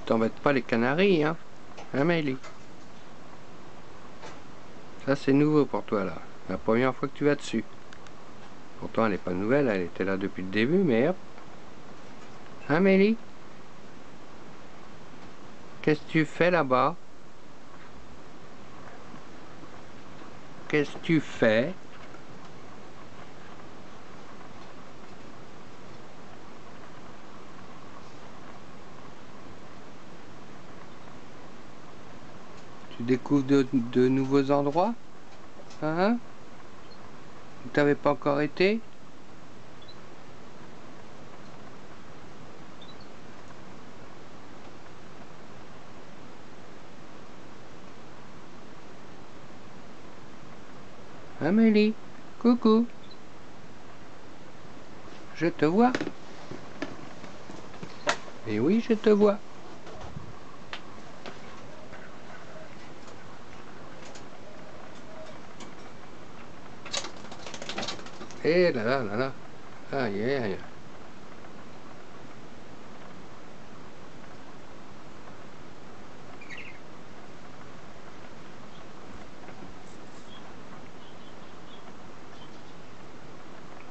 T'embêtes pas les canaris, hein? Hein, Maëlie? Ça, c'est nouveau pour toi, là. La première fois que tu vas dessus. Pourtant, elle n'est pas nouvelle, elle était là depuis le début, mais hop. Hein, Mélie? Qu'est-ce que tu fais là-bas? Qu'est-ce que tu fais? Tu découvres de nouveaux endroits? Hein? Où t'avais pas encore été? Hein, Mélie? Coucou! Je te vois. Et oui, je te vois. Eh là là là là. Aïe aïe aïe.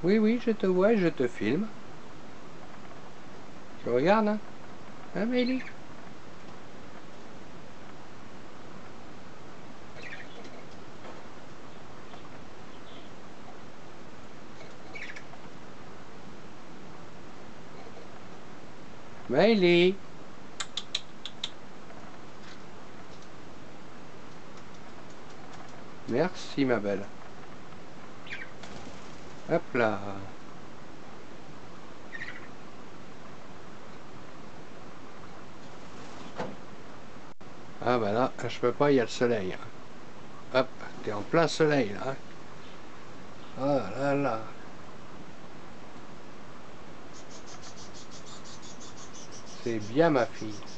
Oui, oui, je te vois et je te filme. Tu regardes, hein? Hein, Mélie? Mélie? Merci, ma belle. Hop là. Ah bah là, je peux pas, il y a le soleil. Hop, t'es en plein soleil là. Hein. Oh là là. C'est bien ma fille.